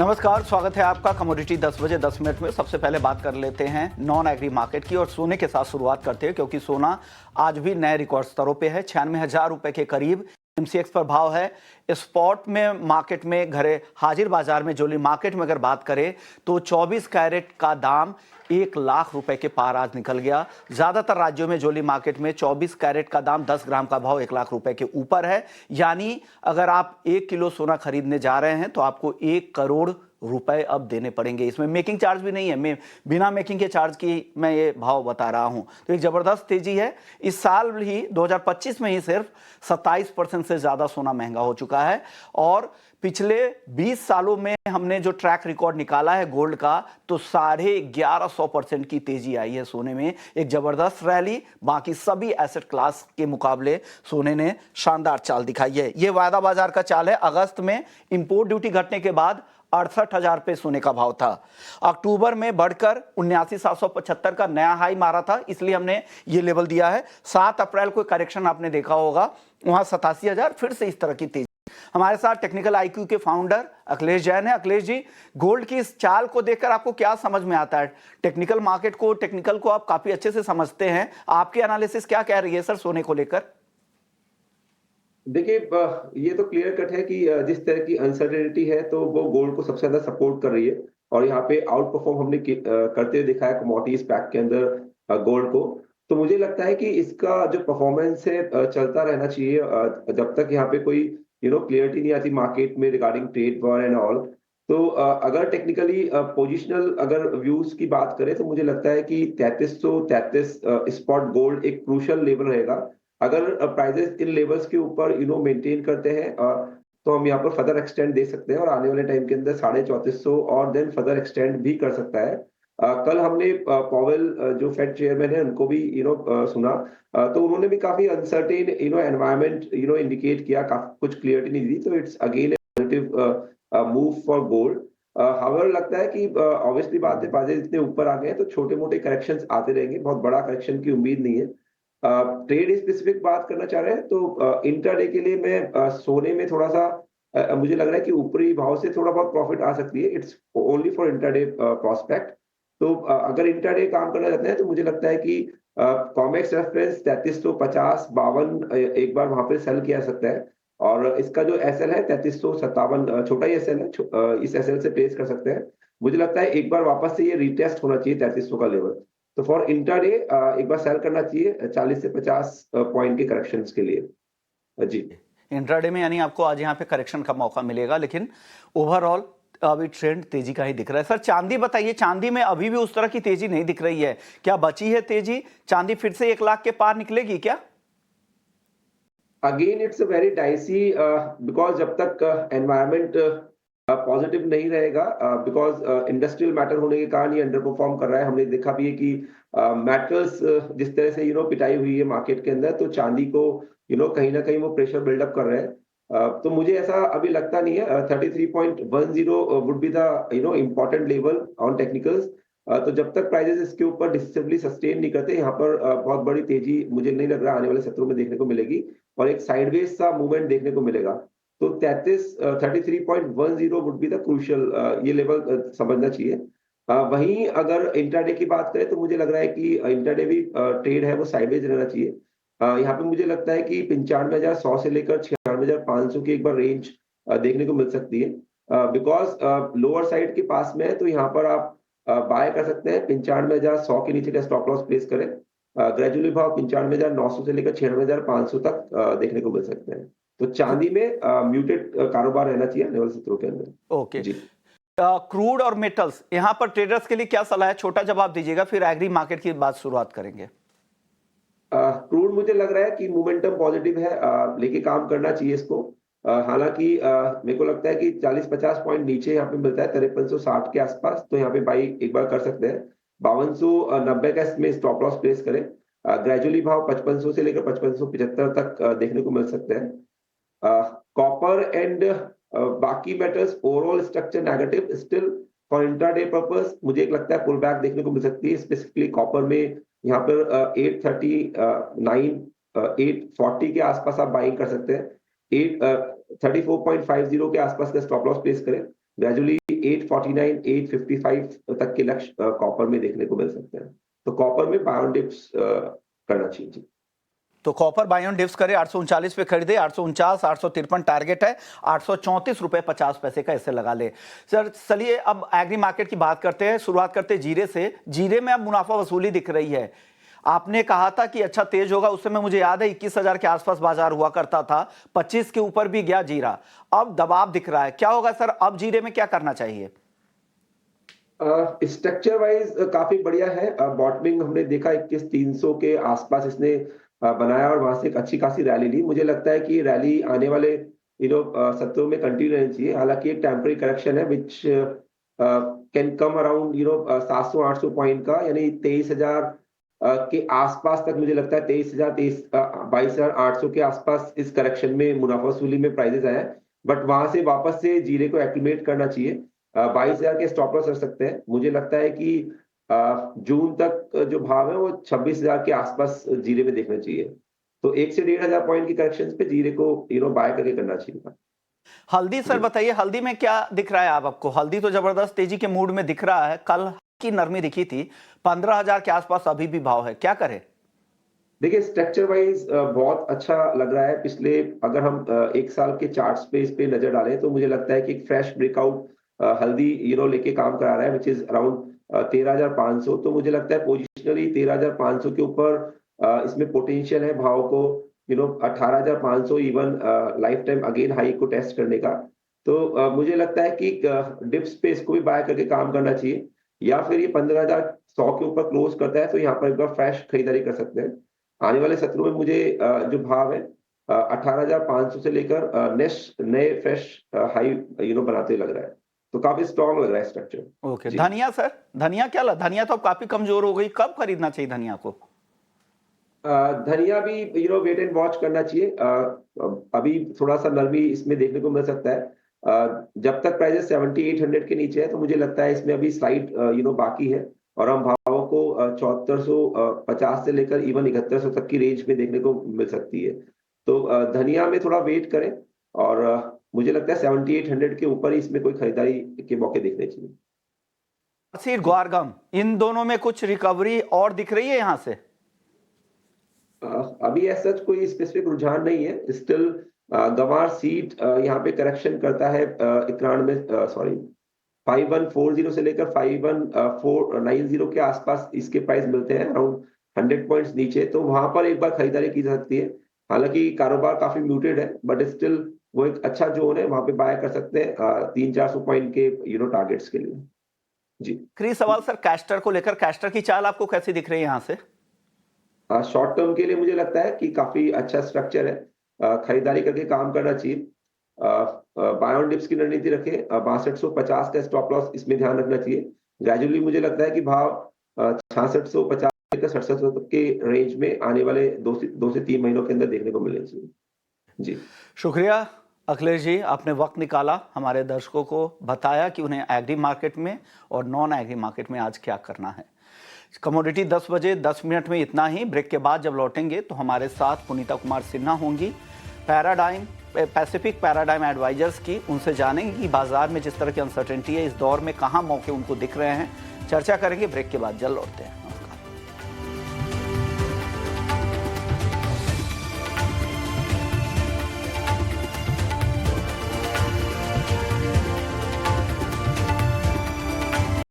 नमस्कार, स्वागत है आपका कमोडिटी 10 बजे 10 मिनट में। सबसे पहले बात कर लेते हैं नॉन एग्री मार्केट की और सोने के साथ शुरुआत करते हैं, क्योंकि सोना आज भी नए रिकॉर्ड स्तरों पे है। 96,000 रुपए के करीब एमसीएक्स पर भाव है। स्पॉट में मार्केट में घरे हाजिर बाजार में ज्वेलरी मार्केट में अगर बात करें तो 24 कैरेट का दाम 1 लाख रुपए के पार आज निकल गया। ज्यादातर राज्यों में ज्वेलरी मार्केट में 24 कैरेट का दाम 10 ग्राम का भाव 1 लाख रुपए के ऊपर है। यानी अगर आप 1 किलो सोना खरीदने जा रहे हैं तो आपको 1 करोड़ रुपए अब देने पड़ेंगे। इसमें मेकिंग चार्ज भी नहीं है, मैं बिना मेकिंग के चार्ज की मैं ये भाव बता रहा हूं। तो एक जबरदस्त तेजी है। इस साल ही 2025 में ही सिर्फ 27% से ज्यादा सोना महंगा हो चुका है। और पिछले 20 सालों में हमने जो ट्रैक रिकॉर्ड निकाला है गोल्ड का, तो 1150% की तेजी आई है सोने में। एक जबरदस्त रैली, बाकी सभी एसेट क्लास के मुकाबले सोने ने शानदार चाल दिखाई है। यह वायदा बाजार का चाल है। अगस्त में इंपोर्ट ड्यूटी घटने के बाद 68,000 पे सोने का भाव था। अक्टूबर में बढ़कर 79,775 का नया हाई मारा था, इसलिए हमने ये लेवल दिया है। 7 अप्रैल को करेक्शन आपने देखा होगा, वहां 87,000, फिर से इस तरह की तेजी। हमारे साथ टेक्निकल आईक्यू के फाउंडर अखिलेश जैन है। अखिलेश जी, गोल्ड की इस चाल को देखकर आपको क्या समझ में आता है? टेक्निकल मार्केट को, टेक्निकल को आप काफी अच्छे से समझते हैं, आपकी एनालिसिस क्या कह रही है सर सोने को लेकर? देखिए, ये तो क्लियर कट है कि जिस तरह की अनसर्टेनिटी है तो वो गोल्ड को सबसे ज्यादा सपोर्ट कर रही है। और यहाँ पे आउट परफॉर्म हमने करते हुए दिखाया कमोडिटीज पैक के अंदर गोल्ड को। तो मुझे लगता है कि इसका जो परफॉर्मेंस है चलता रहना चाहिए जब तक यहाँ पे कोई क्लियरिटी नहीं आती मार्केट में regarding trade war and all. तो अगर टेक्निकली पोजिशनल अगर व्यूज की बात करें तो मुझे लगता है कि 3333 स्पॉट गोल्ड एक क्रूशियल लेवल रहेगा। अगर प्राइजेस इन लेवल्स के ऊपर मेंटेन करते हैं तो हम यहाँ पर फर्दर एक्सटेंड दे सकते हैं और आने वाले टाइम के अंदर 3450 और देन फर्दर एक्सटेंड भी कर सकता है। कल हमने पॉवेल जो फेड चेयरमैन है उनको भी सुना। तो उन्होंने भी काफी अनसर्टेन एनवायरनमेंट इंडिकेट किया, काफी कुछ क्लियरिटी नहीं दी। तो it's again positive move for gold. However लगता है कि ऑब्वियसली बात है, बाजार इतने ऊपर आ गए हैं तो छोटे मोटे करेक्शंस आते रहेंगे, बहुत बड़ा करेक्शन की उम्मीद नहीं है। ट्रेड स्पेसिफिक बात करना चाह रहे हैं तो इंट्राडे के लिए मैं सोने में थोड़ा सा मुझे लग रहा है कि ऊपरी भाव से थोड़ा बहुत प्रॉफिट आ सकती है। It's only for intraday prospect. तो अगर इंट्राडे काम करना चाहते हैं तो मुझे लगता है कि कॉमेक्स रेफरेंस 3350 52 एक बार वहां पे सेल किया जा सकता है। और इसका जो एसएल है 3357, छोटा ही एसएल है, इस एसएल से प्लेस कर सकते हैं। मुझे लगता है एक बार वापस से ये रिटेस्ट होना चाहिए 3300 का लेवल। तो फॉर इंट्राडे एक बार सेल करना चाहिए 40 से 50 पॉइंट के करेक्शंस के लिए। जी, इंट्राडे में यानी आपको आज यहाँ पे करेक्शन का मौका मिलेगा, लेकिन ओवरऑल अभी ट्रेंड तेजी का ही दिख रहा है। सर चांदी बताइए, चांदी में अभी भी उस तरह की तेजी नहीं दिख रही है, क्या बची है तेजी? चांदी फिर से 1 लाख के पार निकलेगी क्या? Again it's a very dicey because जब तक एनवायरनमेंट पॉजिटिव नहीं रहेगा, बिकॉज इंडस्ट्रियल मैटर होने के कारण ये अंडर परफॉर्म कर रहा है। हमने देखा भी है कि मेटल्स जिस तरह से पिटाई हुई है मार्केट के अंदर, तो चांदी को कहीं ना कहीं वो प्रेशर बिल्डअप कर रहे हैं। तो मुझे ऐसा अभी लगता नहीं है। 33.10 would be the important level on technicals. तो जब तक प्राइजेस इसके ऊपर डिसिसिवली सस्टेन नहीं करते, यहाँ पर बहुत बड़ी तेजी मुझे नहीं लग रहा आने वाले सत्रों में देखने को मिलेगी और एक साइडवेज सा मूवमेंट देखने को मिलेगा। तो 33 वुड बी द क्रूशियल, ये लेवल समझना चाहिए। वहीं अगर इंट्राडे की बात करें तो मुझे लग रहा है कि इंट्राडे भी ट्रेड है वो साइडवेज रहना चाहिए। यहाँ पे मुझे लगता है कि 95,100 से लेकर 96,500 की एक बार रेंज देखने को मिल सकती है। बिकॉज लोअर साइड के पास में है तो यहाँ पर आप बाय कर सकते हैं। 95,100 के नीचे का स्टॉप लॉस प्लेस करें। ग्रेजुअली भाव 95,900 से लेकर 96,500 तक देखने को मिल सकते हैं। तो चांदी में म्यूटेड कारोबार रहना चाहिए आने वाले सत्रों के अंदर। ओके। जी, क्रूड और मेटल्स, यहाँ पर ट्रेडर्स के लिए क्या सलाह है? छोटा जवाब दीजिएगा, फिर एग्री मार्केट की बात शुरुआत करेंगे। क्रूड मुझे लग रहा है कि मोमेंटम पॉजिटिव है, लेके काम करना चाहिए इसको। हालांकि मेरे को लगता है कि 40-50 पॉइंट नीचे यहाँ पे मिलता है 5360 के आसपास, तो यहाँ पे बाई एक बार कर सकते हैं। 5290 का इसमें स्टॉप लॉस प्लेस करें। ग्रेजुअली भाव 5500 से लेकर 5575 तक देखने को मिल सकते हैं। कॉपर एंड बाकी metals overall structure negative still. For intraday purpose मुझे एक लगता है पुल बैक देखने को मिल सकती है, स्पेसिफिकली कॉपर में। यहाँ पर 839 840 के आसपास आप बाइंग कर सकते हैं। 34.50 के आसपास का स्टॉप लॉस प्लेस करें। ग्रेजुअली 849, 855 तक के लक्ष्य कॉपर में देखने को मिल सकते हैं। तो कॉपर में बाय ऑन डिप्स करना चाहिए जी। तो कॉपर बाय ऑन डिप्स करे 839 पे खरीदे, 849, 853 टारगेट है, 834 रुपए 50 पैसे का इसे लगा ले। सर चलिए अब एग्री मार्केट की बात करते हैं, शुरुआत करते हैं जीरे से। जीरे में अब मुनाफा वसूली दिख रही है। आपने कहा था कि अच्छा तेज होगा, उस समय मुझे याद है 21,000 के आसपास बाजार हुआ करता था, 25 के ऊपर भी गया जीरा, अब दबाव दिख रहा है। क्या होगा सर, अब जीरे में क्या करना चाहिए? स्ट्रक्चर वाइज काफी बढ़िया है। बॉटमिंग हमने देखा 21,300 के आसपास इसने बनाया और वहां से एक अच्छी खासी रैली ली। मुझे लगता है कि रैली आने वाले सत्रों में कंटिन्यू रहनी चाहिए। हालांकि एक टेम्पररी करेक्शन है which can come around 700-800 point का, यानी 23,000 के आसपास तक। मुझे लगता है 22,800 के आसपास इस करेक्शन में मुनाफा वसूली में प्राइजेस आए हैं, बट वहां से वापस से जीरे को एक्टिवेट करना चाहिए। 22,000 के स्टॉप लॉस रख सकते हैं। मुझे लगता है कि जून तक जो भाव है वो 26,000 के आसपास जीरे में देखना चाहिए। तो 1 से 1,500 पॉइंट की करेक्शन पे जीरे को बाय करके करना चाहिए। हल्दी सर बताइए, हल्दी में क्या दिख रहा है आप आपको? हल्दी तो जबरदस्त तेजी के मूड में दिख रहा है, कल की नरमी दिखी थी, 15,000 के आसपास अभी भी भाव है, क्या करे? देखिए स्ट्रक्चर वाइज बहुत अच्छा लग रहा है। पिछले अगर हम 1 साल के चार्ट्स पे इस पे नजर डालें तो मुझे लगता है कि एक फ्रेश ब्रेकआउट हल्दी लेके काम करा रहा है, विच इज अराउंड 13,500। तो मुझे लगता है पोजिशनली 13,500 के ऊपर इसमें पोटेंशियल है भाव को 18,500 even life time again high को टेस्ट करने का। तो मुझे लगता है कि डिप्स पे इसको भी बाय करके काम करना चाहिए, या फिर ये 15,100 के ऊपर क्लोज करता है तो यहाँ पर एक बार फ्रेश खरीदारी कर सकते हैं। आने वाले सत्रों में मुझे जो भाव है 18,500 से लेकर नेक्स्ट नए फ्रेश हाई बनाते लग रहा है। तो काफी स्ट्रांग लग रहा है स्ट्रक्चर। ओके धनिया सर, धनिया क्या धनिया तो अब काफी कमजोर हो गई, कब खरीदना चाहिए धनिया को? धनिया भी वेट एंड वॉच करना चाहिए। अभी थोड़ा सा नरमी इसमें देखने को मिल सकता है। जब तक प्राइसेस 7800 के नीचे है तो मुझे लगता है इसमें अभी स्लाइड बाकी है, और हम भावों को 7450 से लेकर इवन 7100 तक की रेंज में देखने को मिल सकती है। तो धनिया में थोड़ा वेट करें, और मुझे लगता है 7800 के ऊपर ही इसमें कोई खरीदारी के मौके देखने चाहिए। ग्वारगम, इन दोनों में कुछ रिकवरी और दिख रही है यहाँ से? अभी ऐसा कोई स्पेसिफिक रुझान नहीं है। स्टिल गंवार सीड यहाँ पे करेक्शन करता है 5140 से लेकर 51,490 के आसपास इसके प्राइस मिलते हैं, अराउंड 100 पॉइंट्स नीचे। तो वहां पर एक बार खरीदारी की जा सकती है। हालांकि कारोबार काफी म्यूटेड है, बट स्टिल वो एक अच्छा जोन है, वहां पे बाय कर सकते हैं 300-400 पॉइंट के टारगेट्स के लिए जी। आखिरी सवाल सर, कैस्टर को लेकर, कैस्टर की चाल आपको कैसी दिख रही है यहाँ से? शॉर्ट टर्म के लिए मुझे लगता है कि काफी अच्छा स्ट्रक्चर है, खरीदारी करके काम करना चाहिए। बाय ऑन डिप्स की रणनीति रखें, 6250 का स्टॉप लॉस इसमें ध्यान रखना चाहिए। ग्रेजुअली मुझे लगता है कि भाव 6650 लेकर 6700 तक के रेंज में आने वाले 2 से 3 महीनों के अंदर देखने को मिलने चाहिए जी। शुक्रिया अखिलेश जी, आपने वक्त निकाला, हमारे दर्शकों को बताया कि उन्हें एग्री मार्केट में और नॉन एग्री मार्केट में आज क्या करना है। कमोडिटी 10 बजे 10 मिनट में इतना ही। ब्रेक के बाद जब लौटेंगे तो हमारे साथ पुनीता कुमार सिन्हा होंगी, पैसिफिक पैराडाइम एडवाइजर्स की, उनसे जानेंगे कि बाजार में जिस तरह की अनसर्टेनिटी है इस दौर में कहां मौके उनको दिख रहे हैं। चर्चा करेंगे, ब्रेक के बाद जल्द लौटते हैं।